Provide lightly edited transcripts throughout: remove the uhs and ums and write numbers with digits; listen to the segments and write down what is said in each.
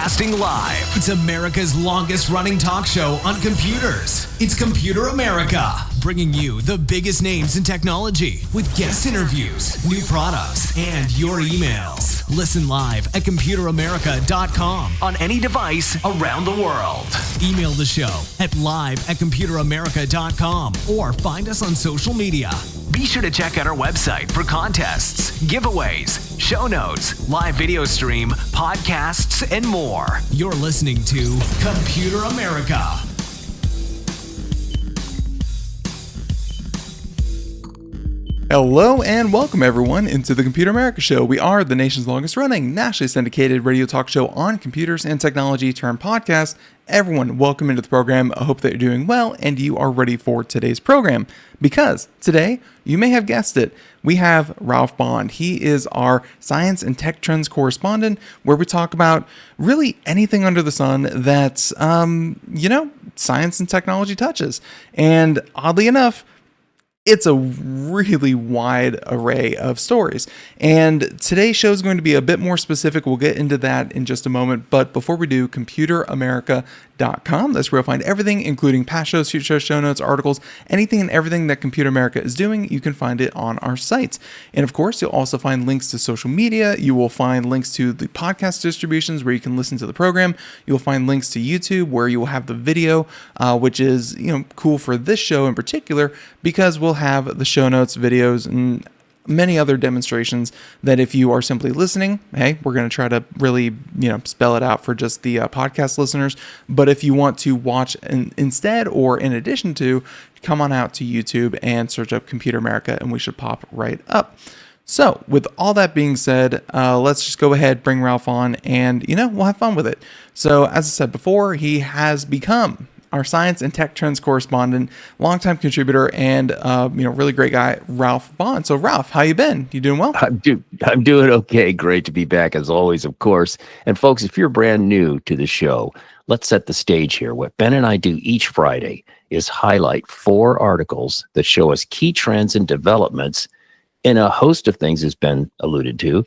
Broadcasting live. It's America's longest running talk show on computers. It's Computer America, bringing you the biggest names in technology with guest interviews, new products, and your emails. Listen live at computeramerica.com on any device around the world. Email the show at live@computeramerica.com or find us on social media. Be sure to check out our website for contests, giveaways, show notes, live video stream, podcasts, and more. You're listening to Computer America. Hello and welcome everyone into the Computer America Show. We are the nation's longest running, nationally syndicated radio talk show on computers and technology turned podcast. Everyone, welcome into the program. I hope that you're doing well and you are ready for today's program. Because today, you may have guessed it, we have Ralph Bond. He is our science and tech trends correspondent, where we talk about really anything under the sun that's, science and technology touches. And oddly enough, it's a really wide array of stories. And today's show is going to be a bit more specific. We'll get into that in just a moment. But before we do, computeramerica.com. That's where you'll find everything, including past shows, future shows, show notes, articles, anything and everything that Computer America is doing. You can find it on our site. And of course, you'll also find links to social media. You will find links to the podcast distributions where you can listen to the program. You'll find links to YouTube where you will have the video, which is cool for this show in particular, because we'll have the show notes, videos, and many other demonstrations that if you are simply listening, hey, we're going to try to really, spell it out for just the podcast listeners. But if you want to watch instead or in addition to, come on out to YouTube and search up Computer America and we should pop right up. So with all that being said, let's just go ahead, bring Ralph on and, we'll have fun with it. So as I said before, he has become our science and tech trends correspondent, longtime contributor, and really great guy, Ralph Bond. So, Ralph, how you been? You doing well? I'm doing okay. Great to be back as always, of course. And folks, if you're brand new to the show, let's set the stage here. What Ben and I do each Friday is highlight 4 articles that show us key trends and developments in a host of things, as Ben alluded to.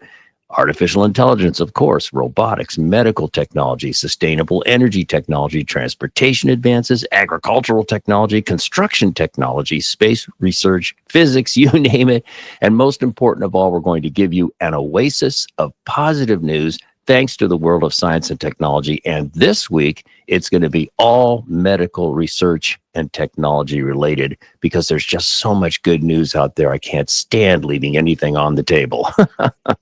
Artificial intelligence, of course, robotics, medical technology, sustainable energy technology, transportation advances, agricultural technology, construction technology, space research, physics, you name it. And most important of all, we're going to give you an oasis of positive news thanks to the world of science and technology. And this week, it's going to be all medical research and technology related because there's just so much good news out there. I can't stand leaving anything on the table.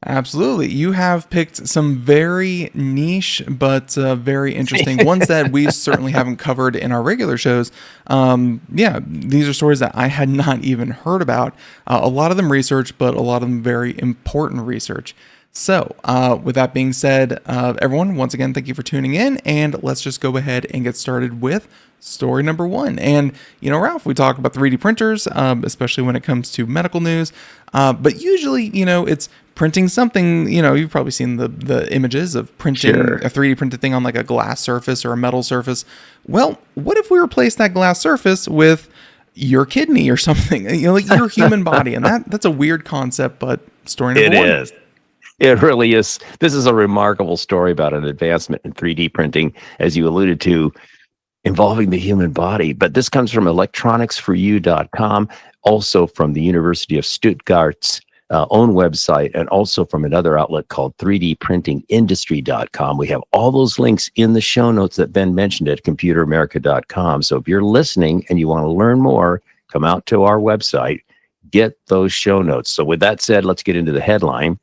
Absolutely. You have picked some very niche, but very interesting ones that we certainly haven't covered in our regular shows. These are stories that I had not even heard about. A lot of them research, but a lot of them very important research. So, with that being said, everyone, once again, thank you for tuning in, and let's just go ahead and get started with story number 1. And, Ralph, we talk about 3D printers, especially when it comes to medical news, but usually, it's printing something, you've probably seen the images of printing a 3D printed thing on like a glass surface or a metal surface. Well, what if we replace that glass surface with your kidney or something, like your human body? And that's a weird concept, but story number 1. It is. It really is. This is a remarkable story about an advancement in 3D printing, as you alluded to, involving the human body. But this comes from electronicsforyou.com, also from the University of Stuttgart's own website, and also from another outlet called 3dprintingindustry.com. We have all those links in the show notes that Ben mentioned at computeramerica.com. So if you're listening and you want to learn more, come out to our website, get those show notes. So with that said, let's get into the headline.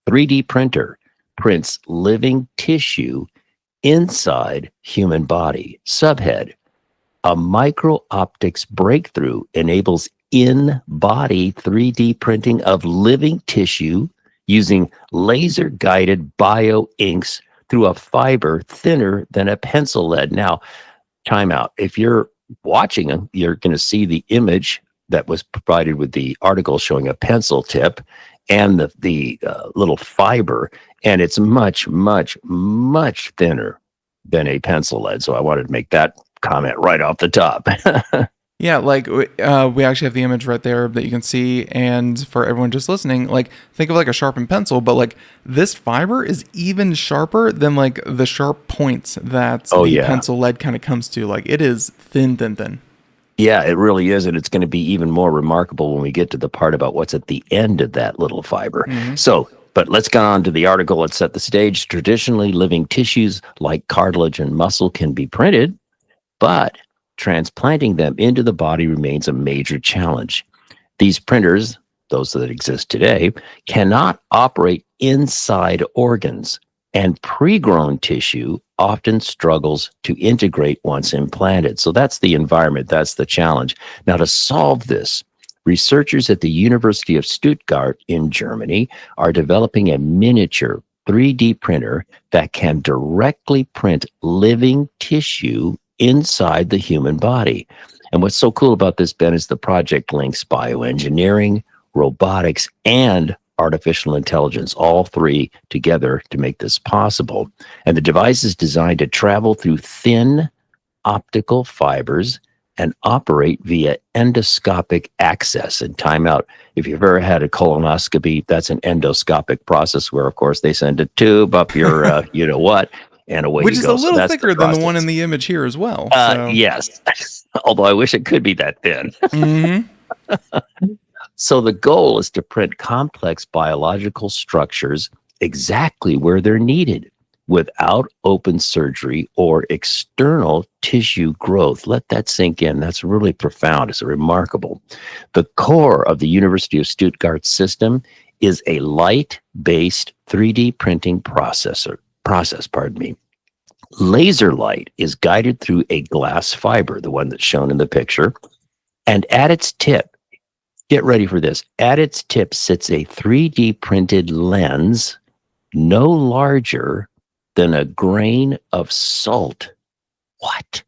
3D printer prints living tissue inside human body. Subhead: a micro-optics breakthrough enables in-body 3D printing of living tissue using laser-guided bio-inks through a fiber thinner than a pencil lead. Now, time out. If you're watching them, you're going to see the image that was provided with the article showing a pencil tip and the little fiber, and it's much, much, much thinner than a pencil lead. So I wanted to make that comment right off the top. Yeah, like we actually have the image right there that you can see, and for everyone just listening, like think of like a sharpened pencil, but like this fiber is even sharper than like the sharp points that Oh, the yeah. pencil lead kind of comes to. Like it is thin, thin, thin. Yeah, it really is. And it's going to be even more remarkable when we get to the part about what's at the end of that little fiber. Hmm. So, but let's go on to the article. Let's set the stage. Traditionally, living tissues like cartilage and muscle can be printed, but transplanting them into the body remains a major challenge. These printers, those that exist today, cannot operate inside organs, and pre-grown tissue often struggles to integrate once implanted. So that's the environment, that's the challenge. Now, to solve this, researchers at the University of Stuttgart in Germany are developing a miniature 3D printer that can directly print living tissue inside the human body. And what's so cool about this, Ben, is the project links bioengineering, robotics, and artificial intelligence, all three together to make this possible. And the device is designed to travel through thin optical fibers and operate via endoscopic access. And timeout, if you've ever had a colonoscopy, that's an endoscopic process where, of course, they send a tube up your, you know what, and away Which you is go. a little that's thicker than the one process. in the image here as well. Yes, although I wish it could be that thin. Hmm. So the goal is to print complex biological structures exactly where they're needed without open surgery or external tissue growth. Let that sink in. That's really profound. It's remarkable. The core of the University of Stuttgart system is a light-based 3D printing process. Laser light is guided through a glass fiber, the one that's shown in the picture, and at its tip, get ready for this. At its tip sits a 3D printed lens no larger than a grain of salt. What?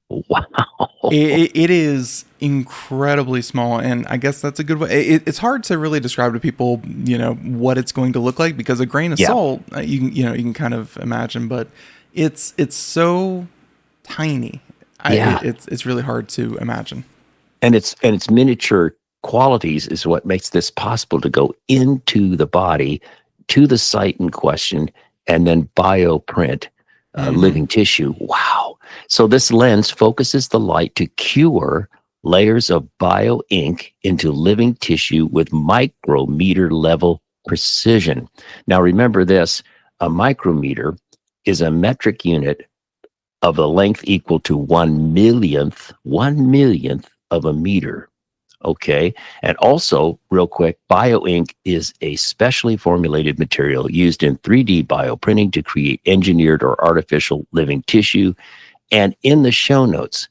Wow. It is incredibly small, and I guess that's a good way. It's hard to really describe to people, what it's going to look like, because a grain of Yeah. salt, you can kind of imagine, but it's so tiny. Yeah. It's really hard to imagine. And its miniature qualities is what makes this possible to go into the body, to the site in question, and then bioprint living tissue. Wow. So this lens focuses the light to cure layers of bio ink into living tissue with micrometer level precision. Now remember this, a micrometer is a metric unit of a length equal to 1 millionth of a meter. Okay. And also, real quick, bioink is a specially formulated material used in 3D bioprinting to create engineered or artificial living tissue. And in the show notes,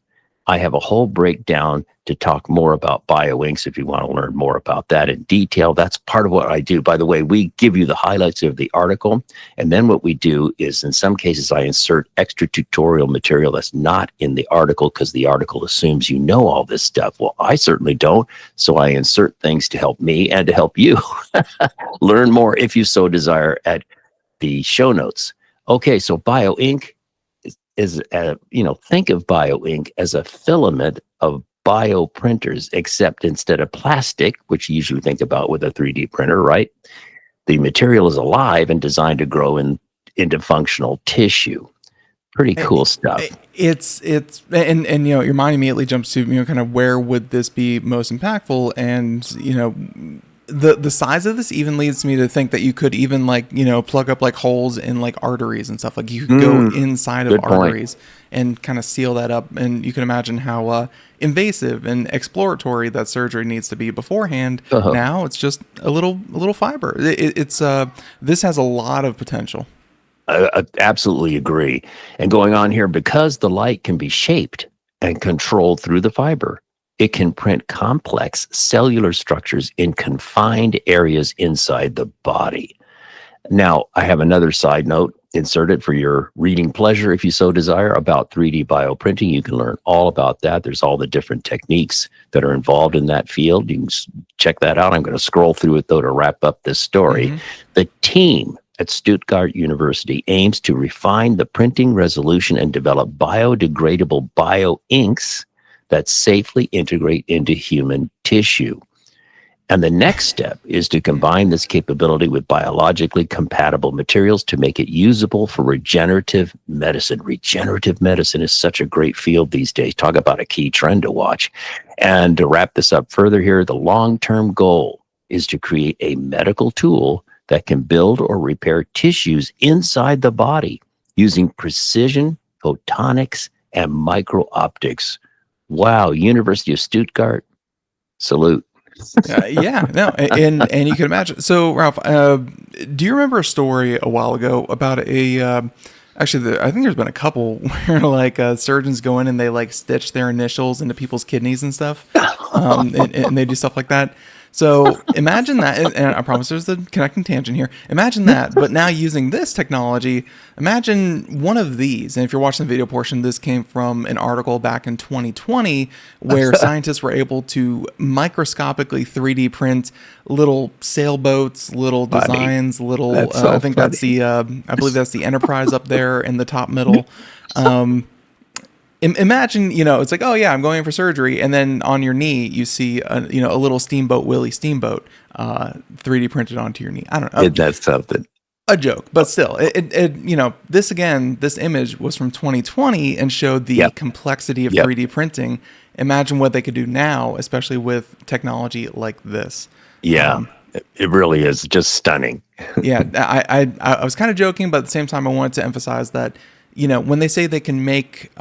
I have a whole breakdown to talk more about bioinks if you want to learn more about that in detail. That's part of what I do. By the way, we give you the highlights of the article. And then what we do is, in some cases, I insert extra tutorial material that's not in the article because the article assumes you know all this stuff. Well, I certainly don't. So I insert things to help me and to help you learn more if you so desire at the show notes. Okay, so bioink is think of bioink as a filament of bioprinters, except instead of plastic, which you usually think about with a 3D printer, right? The material is alive and designed to grow into functional tissue. Pretty cool stuff. It's and your mind immediately jumps to kind of where would this be most impactful, and the size of this even leads me to think that you could even plug up like holes in like arteries and stuff. Like you could go inside of arteries and kind of seal that up, and you can imagine how invasive and exploratory that surgery needs to be beforehand. Now it's just a little fiber. This has a lot of potential. I absolutely agree. And going on here, because the light can be shaped and controlled through the fiber, it can print complex cellular structures in confined areas inside the body. Now, I have another side note inserted for your reading pleasure, if you so desire, about 3D bioprinting. You can learn all about that. There's all the different techniques that are involved in that field. You can check that out. I'm going to scroll through it, though, to wrap up this story. The team at Stuttgart University aims to refine the printing resolution and develop biodegradable bioinks that safely integrate into human tissue. And the next step is to combine this capability with biologically compatible materials to make it usable for regenerative medicine. Regenerative medicine is such a great field these days. Talk about a key trend to watch. And to wrap this up further here, the long-term goal is to create a medical tool that can build or repair tissues inside the body using precision, photonics, and micro-optics. Wow, University of Stuttgart, salute. And you can imagine. So, Ralph, do you remember a story a while ago about actually, I think there's been a couple where like surgeons go in and they like stitch their initials into people's kidneys and stuff, and they do stuff like that. So imagine that, and I promise there's the connecting tangent here. Imagine that, but now using this technology, imagine one of these. And if you're watching the video portion, this came from an article back in 2020 where scientists were able to microscopically 3D print little sailboats, little designs, little, I think that's the, I believe that's the Enterprise up there in the top middle. Imagine, it's like, oh yeah, I'm going in for surgery, and then on your knee you see a little Steamboat Willie steamboat 3D printed onto your knee. I don't know. That's something. A joke, but still, this image was from 2020 and showed the complexity of 3D printing. Imagine what they could do now, especially with technology like this. Yeah. It really is just stunning. Yeah, I was kind of joking, but at the same time, I wanted to emphasize that, when they say they can make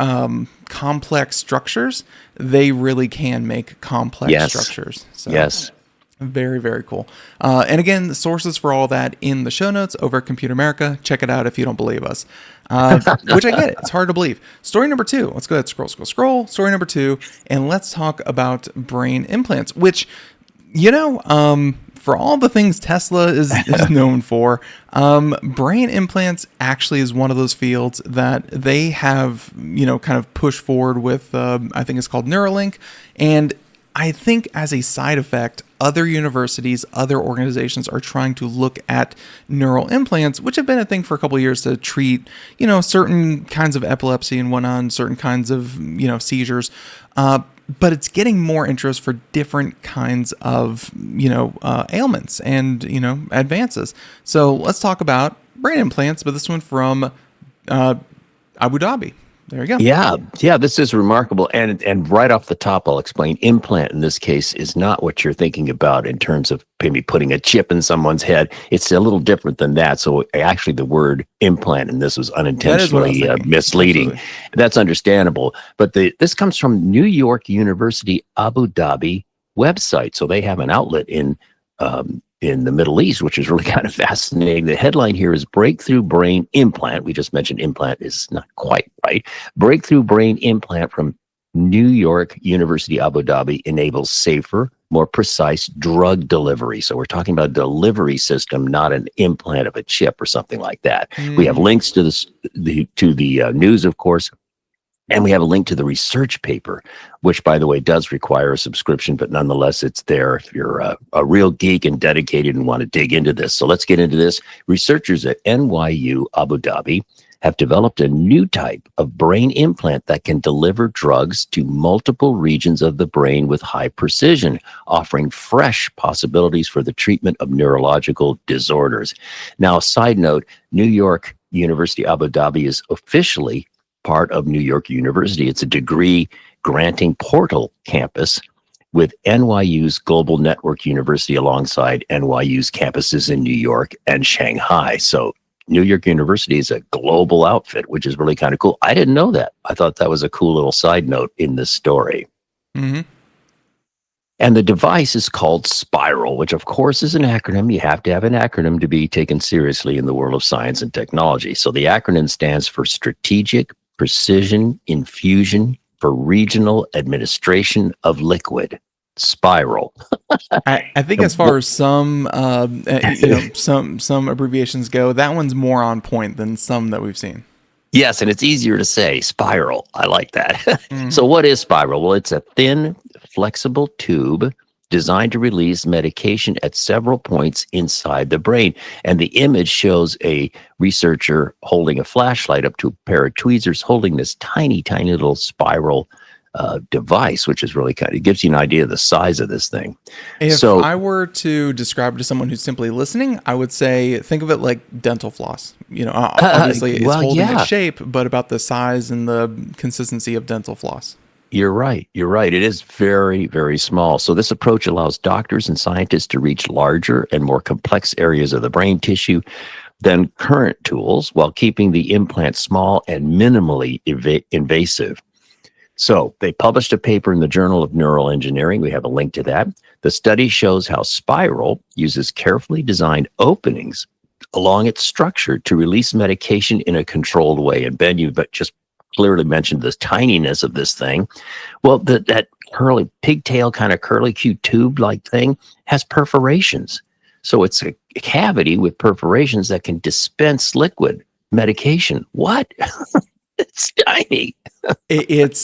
complex structures, they really can make complex structures. So, yes. Very, very cool. And again, the sources for all that in the show notes over at Computer America. Check it out if you don't believe us. Which I get it. It's hard to believe. Story number 2. Let's go ahead, scroll. Story number 2. And let's talk about brain implants, which, for all the things Tesla is known for, brain implants actually is one of those fields that they have, kind of pushed forward with, I think it's called Neuralink. And I think as a side effect, other universities, other organizations are trying to look at neural implants, which have been a thing for a couple of years to treat, certain kinds of epilepsy and whatnot, certain kinds of, seizures. But it's getting more interest for different kinds of, ailments and, advances. So let's talk about brain implants, but this one from Abu Dhabi. There you go. Yeah, this is remarkable. And right off the top, I'll explain. Implant in this case is not what you're thinking about in terms of maybe putting a chip in someone's head. It's a little different than that. So actually the word implant in this was unintentionally misleading. Absolutely. That's understandable. But this comes from New York University Abu Dhabi website. So they have an outlet in the Middle East, which is really kind of fascinating. The headline here is Breakthrough Brain Implant. We just mentioned implant is not quite right. Breakthrough Brain Implant from New York University Abu Dhabi enables safer, more precise drug delivery. So we're talking about a delivery system, not an implant of a chip or something like that. We have links to the news, of course. And we have a link to the research paper, which, by the way, does require a subscription, but nonetheless, it's there if you're a real geek and dedicated and want to dig into this. So let's get into this. Researchers at NYU Abu Dhabi have developed a new type of brain implant that can deliver drugs to multiple regions of the brain with high precision, offering fresh possibilities for the treatment of neurological disorders. Now, side note, New York University Abu Dhabi is officially part of New York University. It's a degree granting portal campus with NYU's Global Network University alongside NYU's campuses in New York and Shanghai. So New York University is a global outfit, which is really kind of cool. I didn't know that. I thought that was a cool little side note in this story. Mm-hmm. And the device is called Spiral, which of course is an acronym. You have to have an acronym to be taken seriously in the world of science and technology. So the acronym stands for Strategic Precision Infusion for Regional Administration of Liquid. Spiral. I think as far as some abbreviations go, that one's more on point than some that we've seen. Yes, and it's easier to say. Spiral. I like that. So what is Spiral? Well, it's a thin, flexible tube designed to release medication at several points inside the brain. And the image shows a researcher holding a flashlight up to a pair of tweezers, holding this tiny, tiny little spiral device, which is really it gives you an idea of the size of this thing. If I were to describe it to someone who's simply listening, I would say think of it like dental floss. Obviously it's holding its shape, but about the size and the consistency of dental floss. You're right. It is very, very small. So this approach allows doctors and scientists to reach larger and more complex areas of the brain tissue than current tools, while keeping the implant small and minimally invasive. So they published a paper in the Journal of Neural Engineering. We have a link to that. The study shows how Spiral uses carefully designed openings along its structure to release medication in a controlled way. And Ben, you just clearly mentioned the tininess of this thing. Well, that curly pigtail kind of curly Q tube-like thing has perforations. So it's a cavity with perforations that can dispense liquid medication. What? It's tiny. It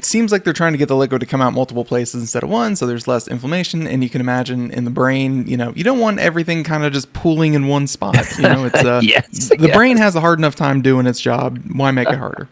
seems like they're trying to get the liquid to come out multiple places instead of one, so there's less inflammation. And you can imagine in the brain, you don't want everything kind of just pooling in one spot. It's the brain has a hard enough time doing its job. Why make it harder?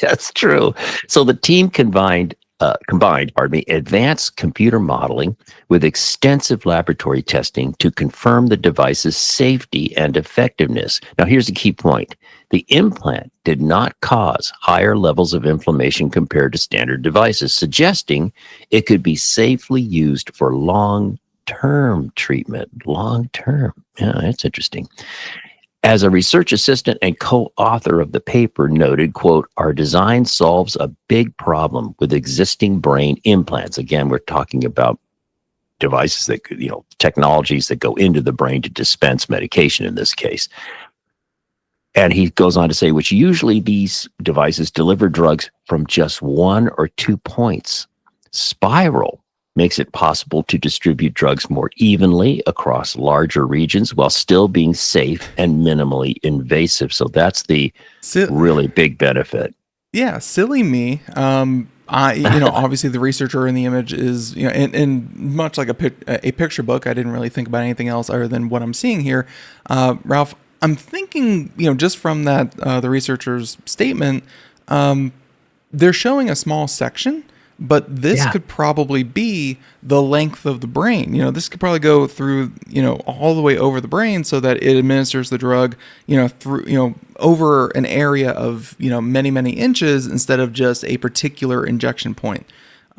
That's true. So the team combined, advanced computer modeling with extensive laboratory testing to confirm the device's safety and effectiveness. Now, here's the key point. The implant did not cause higher levels of inflammation compared to standard devices, suggesting it could be safely used for long-term treatment. Long-term. Yeah, that's interesting. As a research assistant and co-author of the paper noted, quote, our design solves a big problem with existing brain implants. Again, we're talking about devices that could, technologies that go into the brain to dispense medication in this case. And he goes on to say, which usually these devices deliver drugs from just 1 or 2 points. Spiral makes it possible to distribute drugs more evenly across larger regions while still being safe and minimally invasive. So that's the really big benefit. Yeah, silly me. Obviously the researcher in the image is, and much like a picture book, I didn't really think about anything else other than what I'm seeing here. Ralph, I'm thinking, just from that, the researcher's statement, they're showing a small section, but this could probably be the length of the brain. This could probably go through, all the way over the brain so that it administers the drug, through, over an area of, many, many inches instead of just a particular injection point.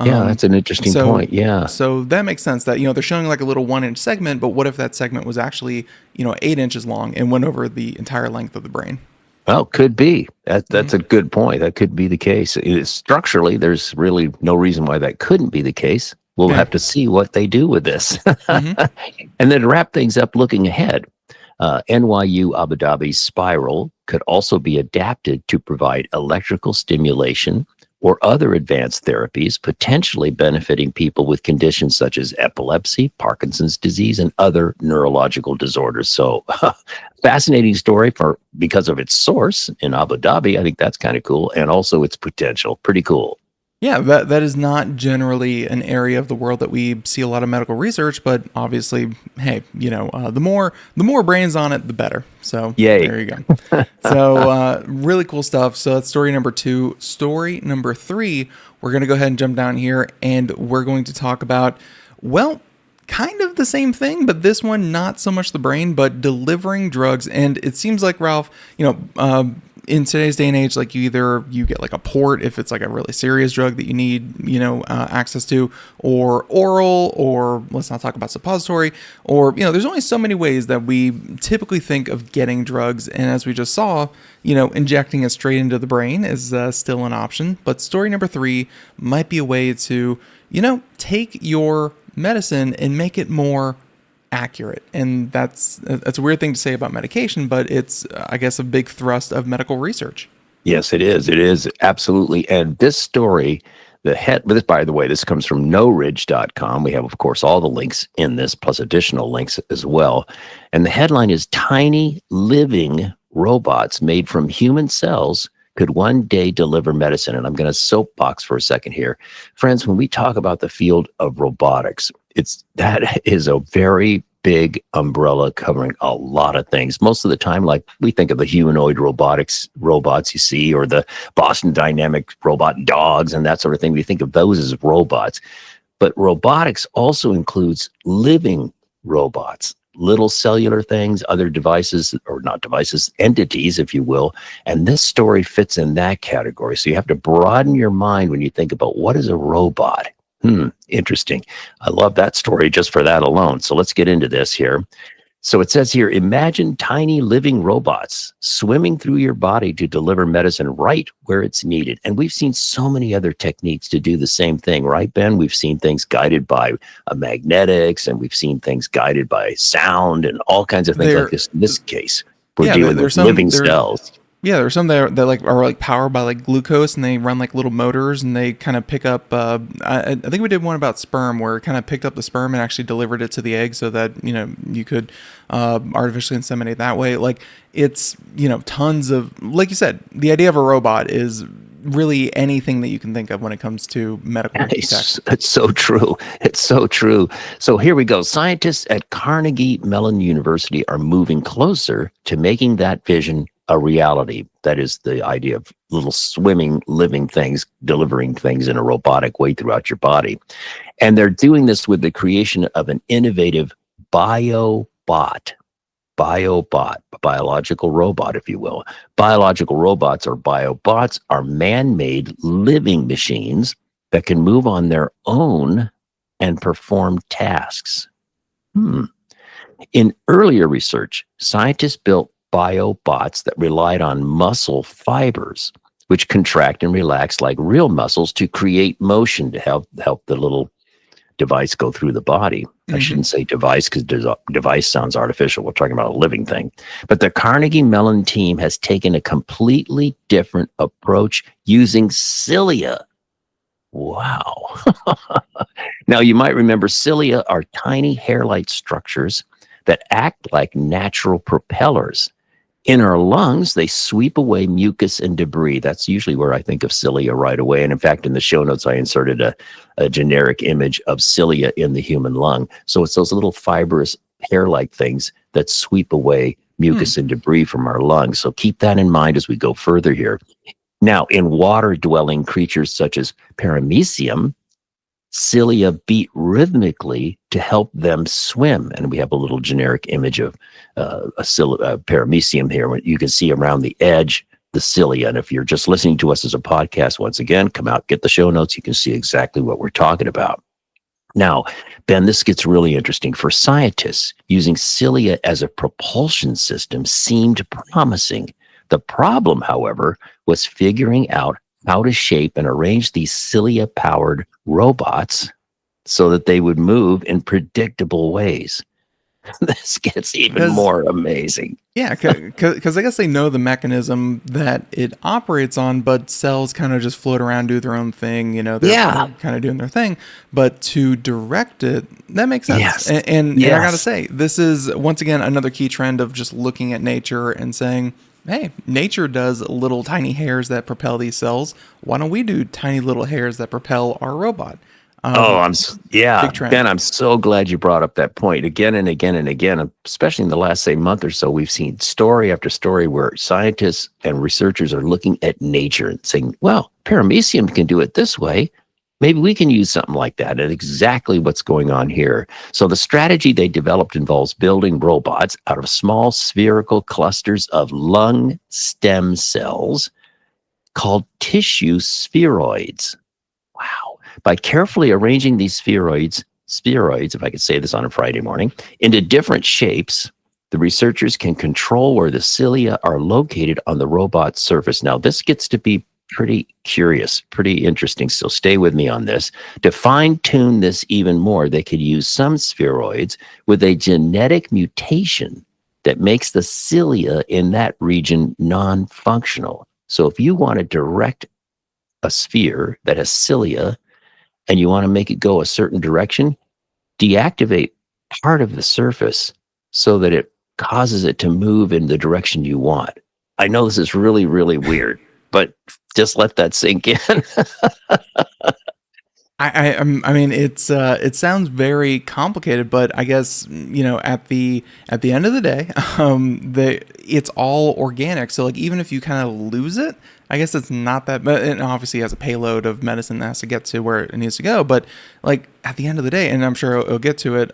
Yeah, that's an interesting point. Yeah. So that makes sense that, they're showing like a little 1-inch segment, but what if that segment was actually, 8 inches long and went over the entire length of the brain? Well, could be. That's a good point. That could be the case. Structurally, there's really no reason why that couldn't be the case. We'll have to see what they do with this. And then to wrap things up, looking ahead, NYU Abu Dhabi Spiral could also be adapted to provide electrical stimulation or other advanced therapies, potentially benefiting people with conditions such as epilepsy, Parkinson's disease, and other neurological disorders. So, fascinating story because of its source in Abu Dhabi. I think that's kind of cool, and also its potential. Pretty cool. Yeah, that is not generally an area of the world that we see a lot of medical research, but obviously, hey, the more brains on it, the better. So yay. There you go. So really cool stuff. So that's story number 2. Story number 3, we're going to go ahead and jump down here, and we're going to talk about, kind of the same thing, but this one, not so much the brain, but delivering drugs. And it seems like, Ralph, in today's day and age, like you get like a port if it's like a really serious drug that you need, access to, or oral, or let's not talk about suppository, or, there's only so many ways that we typically think of getting drugs. And as we just saw, injecting it straight into the brain is still an option. But story number 3 might be a way to, take your medicine and make it more accurate. And that's a weird thing to say about medication, but it's, I guess, a big thrust of medical research. Yes, it is. It is absolutely. And this story, by the way, this comes from knowridge.com. We have, of course, all the links in this, plus additional links as well. And the headline is Tiny Living Robots Made from Human Cells Could One Day Deliver Medicine. And I'm going to soapbox for a second here. Friends, when we talk about the field of robotics, that is a very big umbrella covering a lot of things. Most of the time, like we think of the humanoid robots you see, or the Boston Dynamics robot dogs and that sort of thing. We think of those as robots. But robotics also includes living robots, little cellular things, other devices, or not devices, entities, if you will. And this story fits in that category. So you have to broaden your mind when you think about what is a robot. Interesting. I love that story just for that alone. So let's get into this here. So it says here, imagine tiny living robots swimming through your body to deliver medicine right where it's needed. And we've seen so many other techniques to do the same thing, right, Ben? We've seen things guided by magnetics, and we've seen things guided by sound and all kinds of things like this. In this case, we're dealing with living cells. Yeah, there's some that are like powered by like glucose, and they run like little motors, and they kind of pick up. I think we did one about sperm, where it kind of picked up the sperm and actually delivered it to the egg, so that you could artificially inseminate that way. Like it's tons of, like you said, the idea of a robot is really anything that you can think of when it comes to medical tech. It's so true. It's so true. So here we go. Scientists at Carnegie Mellon University are moving closer to making that vision a reality. That is the idea of little swimming, living things, delivering things in a robotic way throughout your body. And they're doing this with the creation of an innovative biobot, biological robot, if you will. Biological robots, or biobots, are man-made living machines that can move on their own and perform tasks. In earlier research, scientists built biobots that relied on muscle fibers, which contract and relax like real muscles to create motion to help the little device go through the body. I shouldn't say device, because device sounds artificial. We're talking about a living thing. But the Carnegie Mellon team has taken a completely different approach using cilia. Wow. Now, you might remember cilia are tiny hair-like structures that act like natural propellers. In our lungs, they sweep away mucus and debris. That's usually where I think of cilia right away. And in fact, in the show notes, I inserted a generic image of cilia in the human lung. So it's those little fibrous hair-like things that sweep away mucus and debris from our lungs. So keep that in mind as we go further here. Now, in water-dwelling creatures such as paramecium, cilia beat rhythmically to help them swim. And we have a little generic image of a paramecium here. You can see around the edge, the cilia. And if you're just listening to us as a podcast, once again, come out, get the show notes. You can see exactly what we're talking about. Now, Ben, this gets really interesting. For scientists, using cilia as a propulsion system seemed promising. The problem, however, was figuring out how to shape and arrange these cilia-powered robots so that they would move in predictable ways. This gets even more amazing. Yeah, because I guess they know the mechanism that it operates on, but cells kind of just float around, do their own thing. They're kind of doing their thing. But to direct it, that makes sense. Yes. And I got to say, this is, once again, another key trend of just looking at nature and saying, hey, nature does little tiny hairs that propel these cells. Why don't we do tiny little hairs that propel our robot? Ben, I'm so glad you brought up that point again and again and again, especially in the last, say, month or so. We've seen story after story where scientists and researchers are looking at nature and saying, well, paramecium can do it this way. Maybe we can use something like that. And exactly what's going on here. So the strategy they developed involves building robots out of small spherical clusters of lung stem cells called tissue spheroids. Wow. By carefully arranging these spheroids, if I could say this on a Friday morning, into different shapes, the researchers can control where the cilia are located on the robot's surface. Now, this gets to be pretty curious, pretty interesting. So stay with me on this. To fine-tune this even more, they could use some spheroids with a genetic mutation that makes the cilia in that region non-functional. So if you want to direct a sphere that has cilia and you want to make it go a certain direction, deactivate part of the surface so that it causes it to move in the direction you want. I know this is really, really weird, but just let that sink in. I mean, it sounds very complicated, but I guess, at the end of the day, it's all organic. So like, even if you kind of lose it, I guess it's not that, but it obviously has a payload of medicine that has to get to where it needs to go. But like at the end of the day, and I'm sure it'll get to it.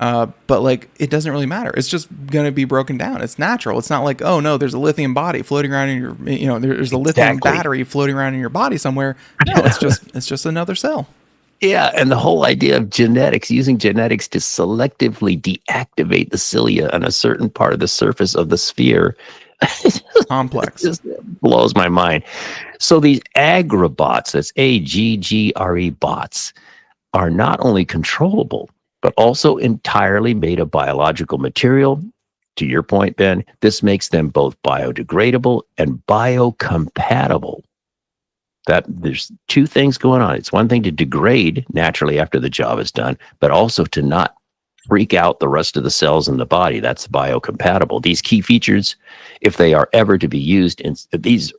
But like, it doesn't really matter. It's just going to be broken down. It's natural. It's not like, oh no, there's a lithium body floating around in your, there's a lithium battery floating around in your body somewhere. No, it's just another cell. Yeah, and the whole idea of genetics, using genetics to selectively deactivate the cilia on a certain part of the surface of the sphere, Complex. just blows my mind. So these agrobots, that's AGGRE bots, are not only controllable, but also entirely made of biological material. To your point, Ben, this makes them both biodegradable and biocompatible. That there's two things going on. It's one thing to degrade naturally after the job is done, but also to not freak out the rest of the cells in the body. That's biocompatible. These key features, if they are ever to be used in these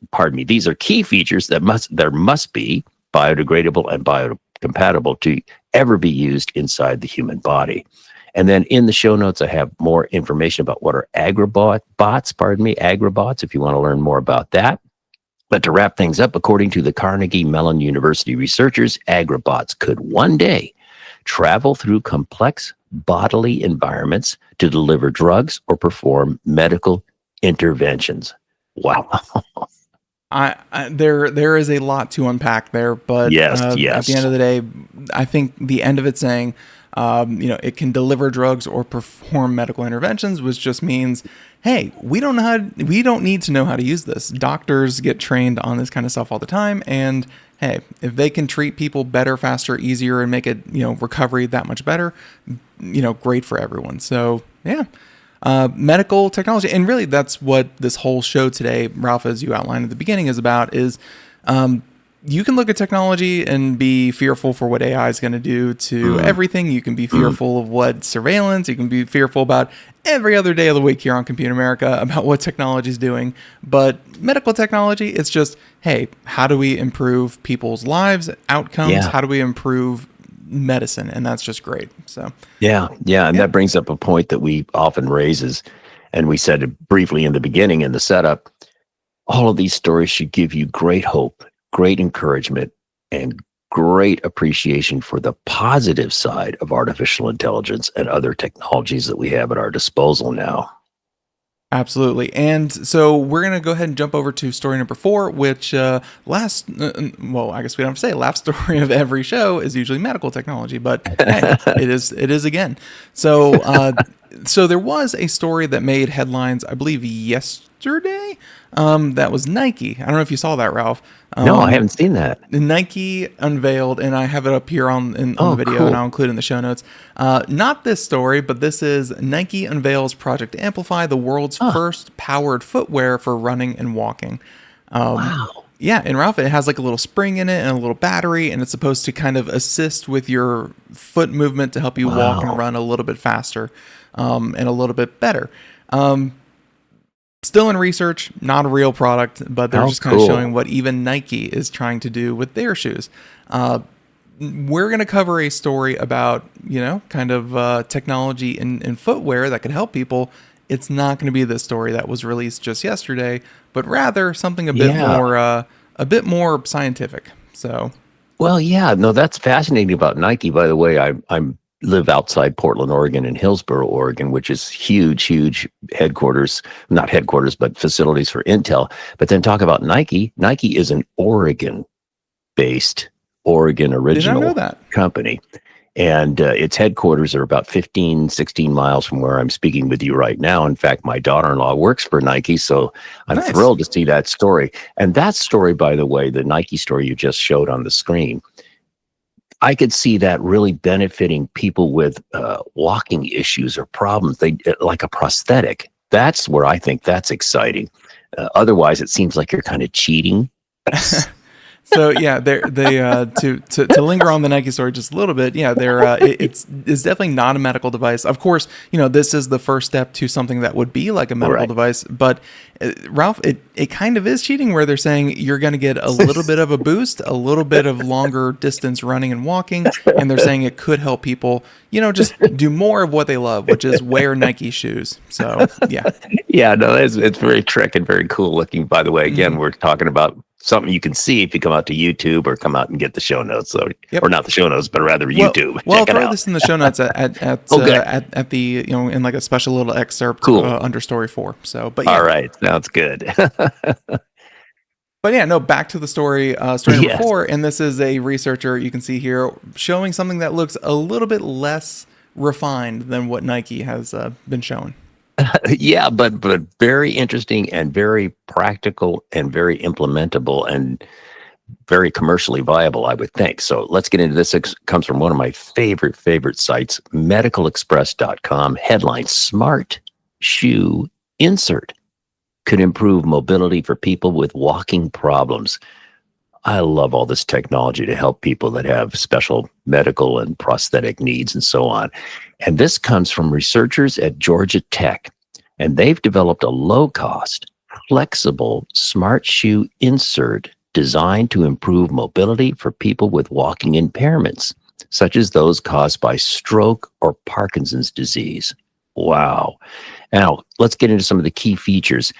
are key features that must be biodegradable and biocompatible to ever be used inside the human body. And then in the show notes, I have more information about what are agrobots, if you want to learn more about that. But to wrap things up, according to the Carnegie Mellon University researchers, agrobots could one day travel through complex bodily environments to deliver drugs or perform medical interventions. Wow. There is a lot to unpack there, but Yes. at the end of the day, I think the end of it saying, it can deliver drugs or perform medical interventions, which just means, hey, we don't need to know how to use this. Doctors get trained on this kind of stuff all the time, and hey, if they can treat people better, faster, easier, and make it, recovery that much better, great for everyone. So yeah. Medical technology, and really that's what this whole show today, Ralph, as you outlined at the beginning, is about, is you can look at technology and be fearful for what AI is going to do to everything. You can be fearful of what surveillance, you can be fearful about every other day of the week here on Compute America about what technology is doing. But medical technology, it's just, hey, how do we improve people's lives, outcomes? Yeah. How do we improve medicine? And that's just great. So Yeah. And that brings up a point that we often raises, and we said it briefly in the beginning in the setup. All of these stories should give you great hope, great encouragement, and great appreciation for the positive side of artificial intelligence and other technologies that we have at our disposal now. Absolutely. And so we're going to go ahead and jump over to story number 4, which I guess we don't have to say last story of every show is usually medical technology, but hey, it is again. So, so there was a story that made headlines, I believe yesterday. That was Nike. I don't know if you saw that, Ralph. No, I haven't seen that. Nike unveiled, and I have it up here on the video, cool. and I'll include it in the show notes. Not this story, but this is Nike unveils Project Amplify, the world's first powered footwear for running and walking. Wow. Yeah, and Ralph, it has like a little spring in it and a little battery, and it's supposed to kind of assist with your foot movement to help you walk and run a little bit faster and a little bit better. Still in research, not a real product, but they're just kind of showing what even Nike is trying to do with their shoes. We're going to cover a story about, kind of technology in footwear that could help people. It's not going to be the story that was released just yesterday, but rather something a bit more scientific. So, well, yeah, no, that's fascinating about Nike. By the way, I'm live outside Portland, Oregon, and Hillsboro, Oregon, which is huge headquarters, not headquarters, but facilities for Intel. But then talk about Nike. Nike is an Oregon-based, Oregon original company. And its headquarters are about 16 miles from where I'm speaking with you right now. In fact, my daughter-in-law works for Nike, so I'm thrilled to see that story. And that story, by the way, the Nike story you just showed on the screen, I could see that really benefiting people with walking issues or problems. They like a prosthetic. That's where I think that's exciting. Otherwise, it seems like you're kind of cheating. So yeah, to linger on the Nike story just a little bit. Yeah, it's definitely not a medical device. Of course, this is the first step to something that would be like a medical device. But Ralph, it kind of is cheating, where they're saying you're going to get a little bit of a boost, a little bit of longer distance running and walking, and they're saying it could help people, just do more of what they love, which is wear Nike shoes. So yeah, yeah, no, it's very trick and very cool looking. By the way, again, we're talking about something you can see if you come out to YouTube or come out and get the show notes. So, or not the show notes, but rather YouTube. Well, I'll throw this in the show notes at the in like a special little excerpt under story 4. So, but yeah. All right, sounds good. But yeah, no, back to the story number 4, and this is a researcher you can see here showing something that looks a little bit less refined than what Nike has been showing. Yeah, but very interesting and very practical and very implementable and very commercially viable, I would think. So let's get into this. It comes from one of my favorite sites, medicalexpress.com. Headline: Smart Shoe Insert could improve mobility for people with walking problems. I love all this technology to help people that have special medical and prosthetic needs and so on. And this comes from researchers at Georgia Tech. And they've developed a low-cost, flexible, smart shoe insert designed to improve mobility for people with walking impairments, such as those caused by stroke or Parkinson's disease. Wow. Now, let's get into some of the key features.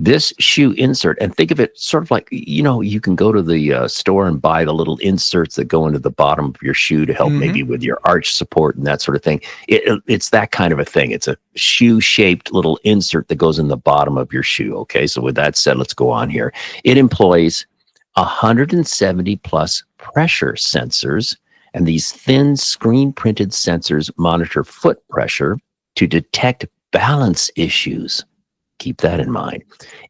This shoe insert, and think of it sort of like, you can go to the store and buy the little inserts that go into the bottom of your shoe to help maybe with your arch support and that sort of thing. It's that kind of a thing. It's a shoe-shaped little insert that goes in the bottom of your shoe. Okay, so with that said, let's go on here. It employs 170 plus pressure sensors, and these thin screen-printed sensors monitor foot pressure to detect balance issues. Keep that in mind.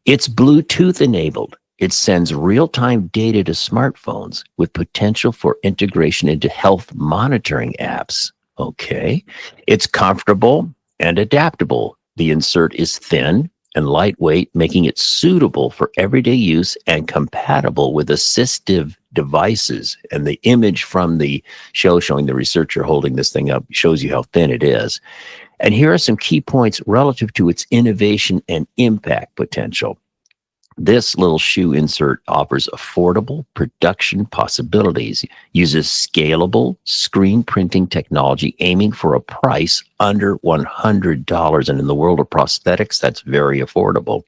It's Bluetooth enabled. It sends real-time data to smartphones with potential for integration into health monitoring apps. Okay. It's comfortable and adaptable. The insert is thin and lightweight, making it suitable for everyday use and compatible with assistive devices. And the image from the show showing the researcher holding this thing up shows you how thin it is. And here are some key points relative to its innovation and impact potential. This little shoe insert offers affordable production possibilities, uses scalable screen printing technology, aiming for a price under $100. And in the world of prosthetics, that's very affordable.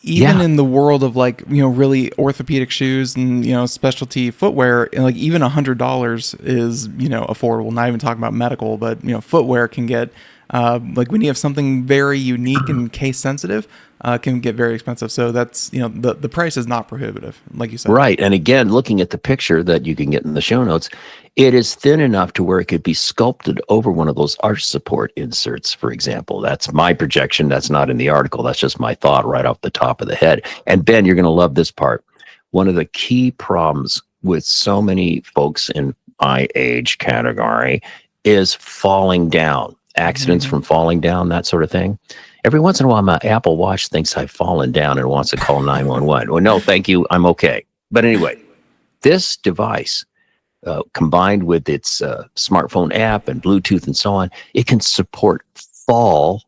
Even in the world of really orthopedic shoes and, specialty footwear, like even $100 is, affordable. Not even talking about medical, but, footwear can get, when you have something very unique and case sensitive, can get very expensive. So that's, the price is not prohibitive, like you said. Right. And again, looking at the picture that you can get in the show notes, it is thin enough to where it could be sculpted over one of those arch support inserts, for example. That's my projection. That's not in the article. That's just my thought right off the top of the head. And Ben, you're going to love this part. One of the key problems with so many folks in my age category is falling down, accidents from falling down, that sort of thing. Every once in a while, my Apple Watch thinks I've fallen down and wants to call 911. Well, no, thank you. I'm okay. But anyway, this device, combined with its smartphone app and Bluetooth and so on, it can support fall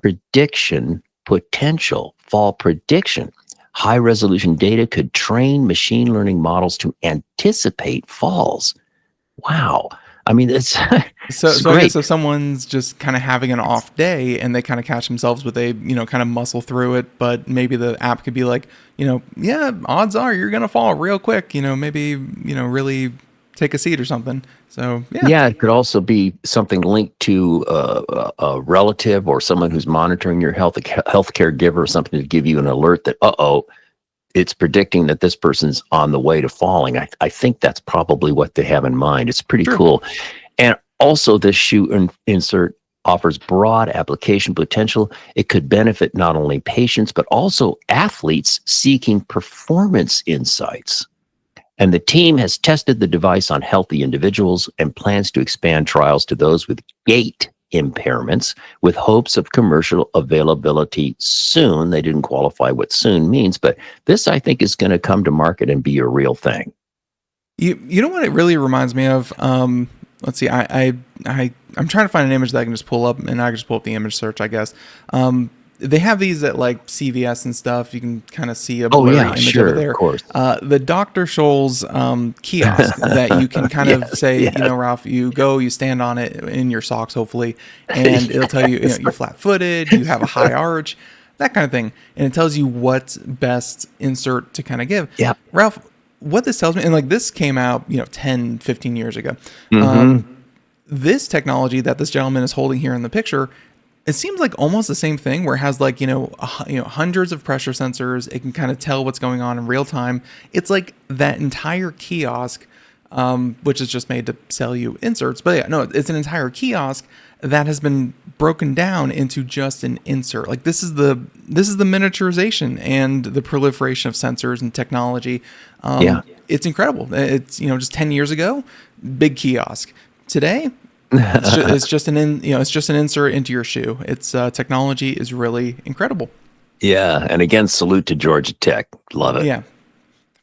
prediction potential. Fall prediction. High resolution data could train machine learning models to anticipate falls. Wow. I mean, it's so I guess if someone's just kind of having an off day and they kind of catch themselves with a, kind of muscle through it, but maybe the app could be like, yeah, odds are you're going to fall real quick, maybe, really take a seat or something. So, yeah. Yeah, it could also be something linked to a relative or someone who's monitoring your healthcare giver or something to give you an alert that, it's predicting that this person's on the way to falling. I think that's probably what they have in mind. It's pretty cool. And also this shoe insert offers broad application potential. It could benefit not only patients, but also athletes seeking performance insights. And the team has tested the device on healthy individuals and plans to expand trials to those with gait impairments with hopes of commercial availability soon. They didn't qualify what soon means, but this, I think, is going to come to market and be a real thing. You know what it really reminds me of? Let's see. I'm trying to find an image that I can just pull up, and I can just pull up the image search, I guess. They have these at like CVS and stuff. You can kind of see a blurry image over there. Of course. The Dr. Scholl's kiosk that you can kind of say, you know, Ralph, you stand on it in your socks, hopefully, and it'll tell you, you're flat-footed, you have a high arch, that kind of thing, and it tells you what's best insert to kind of give. Yeah, Ralph, what this tells me, and like this came out, 10, 15 years ago. This technology that this gentleman is holding here in the picture, it seems like almost the same thing, where it has like, hundreds of pressure sensors. It can kind of tell what's going on in real time. It's like that entire kiosk, which is just made to sell you inserts. But yeah, no, it's an entire kiosk that has been broken down into just an insert. Like this is the miniaturization and the proliferation of sensors and technology. It's incredible. It's, just 10 years ago, big kiosk. Today, it's just an insert into your shoe. It's technology is really incredible. Yeah, and again, salute to Georgia Tech. Love it. Yeah,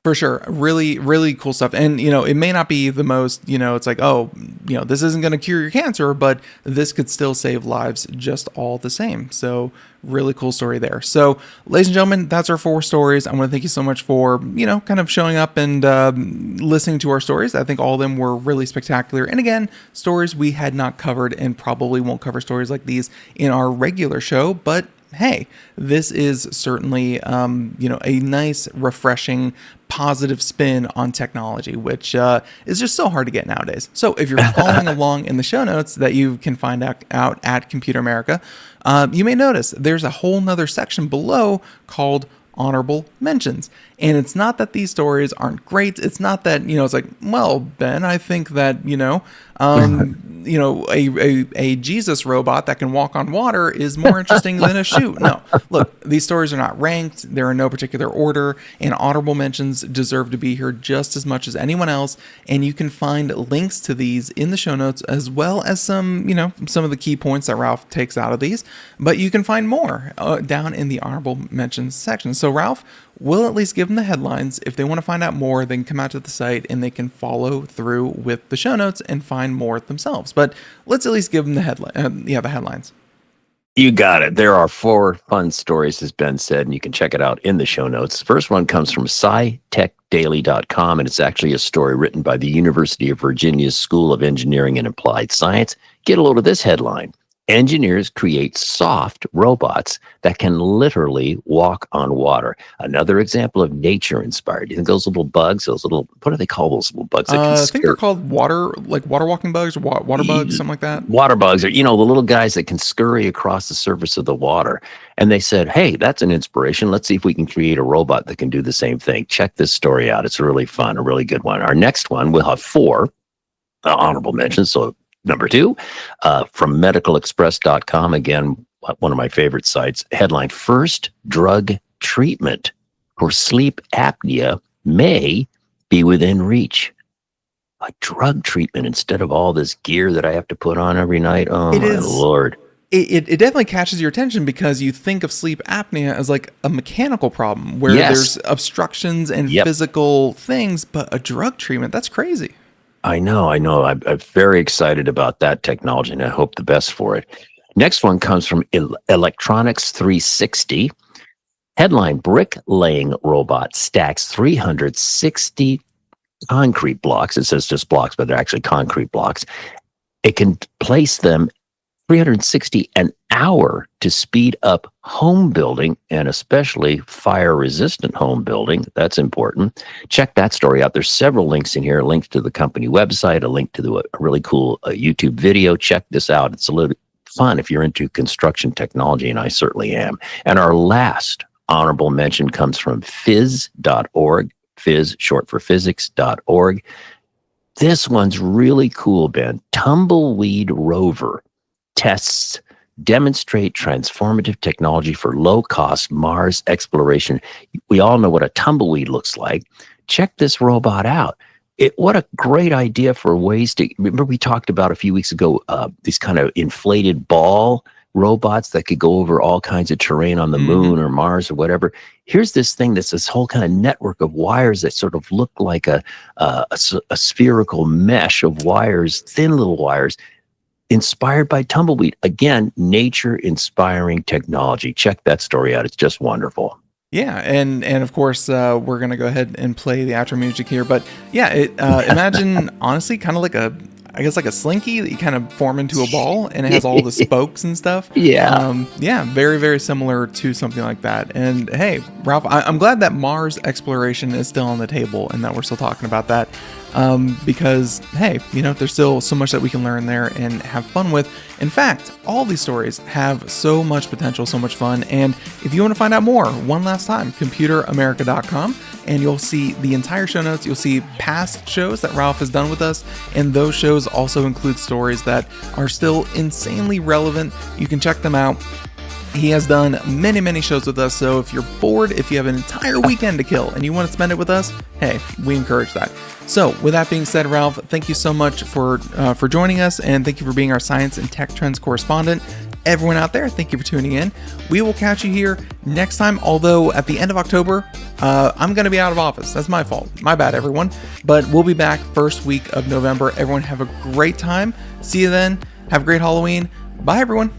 for sure. Really, really cool stuff. And it may not be the most. It's like, this isn't going to cure your cancer, but this could still save lives just all the same. So really cool story there. So, ladies and gentlemen, that's our 4 stories. I want to thank you so much for, kind of showing up and listening to our stories. I think all of them were really spectacular. And again, stories we had not covered and probably won't cover stories like these in our regular show. But hey, this is certainly, a nice, refreshing, positive spin on technology, which is just so hard to get nowadays. So if you're following along in the show notes that you can find out at Computer America, you may notice there's a whole nother section below called honorable mentions. And it's not that these stories aren't great. It's not that, it's like, well, Ben, I think that, a Jesus robot that can walk on water is more interesting than a shoe. No, look, these stories are not ranked. They're in no particular order, and honorable mentions deserve to be here just as much as anyone else. And you can find links to these in the show notes, as well as some of the key points that Ralph takes out of these. But you can find more down in the honorable mentions section. So Ralph, we'll at least give them the headlines. If they want to find out more, they can come out to the site and they can follow through with the show notes and find more themselves. But let's at least give them the headlines. You got it. There are 4 fun stories, as Ben said, and you can check it out in the show notes. The first one comes from scitechdaily.com, and it's actually a story written by the University of Virginia's School of Engineering and Applied Science. Get a load of this headline. Engineers create soft robots that can literally walk on water. Another example of nature inspired. You think those little bugs, what do they call those little bugs? I think they're called water walking bugs, water bugs, something like that. Water bugs are, the little guys that can scurry across the surface of the water. And they said, hey, that's an inspiration. Let's see if we can create a robot that can do the same thing. Check this story out. It's really fun, a really good one. Our next one, we'll have 4 honorable mentions. So number 2, from medicalexpress.com, again, one of my favorite sites, headline, first drug treatment for sleep apnea may be within reach. A drug treatment instead of all this gear that I have to put on every night. Oh, my Lord. It definitely catches your attention because you think of sleep apnea as like a mechanical problem where there's obstructions and physical things, but a drug treatment, that's crazy. I know. I'm very excited about that technology, and I hope the best for it. Next one comes from Electronics 360. Headline, bricklaying robot stacks 360 concrete blocks. It says just blocks, but they're actually concrete blocks. It can place them 360 an hour to speed up home building, and especially fire-resistant home building. That's important. Check that story out. There's several links in here, a link to the company website, a link to a really cool YouTube video. Check this out. It's a little fun if you're into construction technology, and I certainly am. And our last honorable mention comes from phys.org, phys, short for physics.org. This one's really cool, Ben. Tumbleweed rover tests demonstrate transformative technology for low-cost Mars exploration. We all know what a tumbleweed looks like. Check this robot out. What a great idea for ways to remember. We talked about a few weeks ago these kind of inflated ball robots that could go over all kinds of terrain on the moon or Mars or whatever. Here's this thing that's this whole kind of network of wires that sort of look like a spherical mesh of wires, thin little wires, inspired by Tumbleweed. Again, nature inspiring technology. Check that story out. It's just wonderful. Yeah, and of course we're gonna go ahead and play the outro music here. But yeah, imagine honestly kind of like like a slinky that you kind of form into a ball, and it has all the spokes and stuff. Yeah, yeah, very very similar to something like that. And hey, Ralph, I'm glad that Mars exploration is still on the table and that we're still talking about that. Because hey, there's still so much that we can learn there and have fun with. In fact, all these stories have so much potential, so much fun. And if you want to find out more, one last time, computeramerica.com, and you'll see the entire show notes. You'll see past shows that Ralph has done with us, and those shows also include stories that are still insanely relevant. You can check them out. He has done many, many shows with us, so if you're bored, if you have an entire weekend to kill and you want to spend it with us, hey, we encourage that. So with that being said, Ralph, thank you so much for joining us, and thank you for being our science and tech trends correspondent. Everyone out there, thank you for tuning in. We will catch you here next time, although at the end of October, I'm going to be out of office. That's my fault. My bad, everyone. But we'll be back first week of November. Everyone have a great time. See you then. Have a great Halloween. Bye, everyone.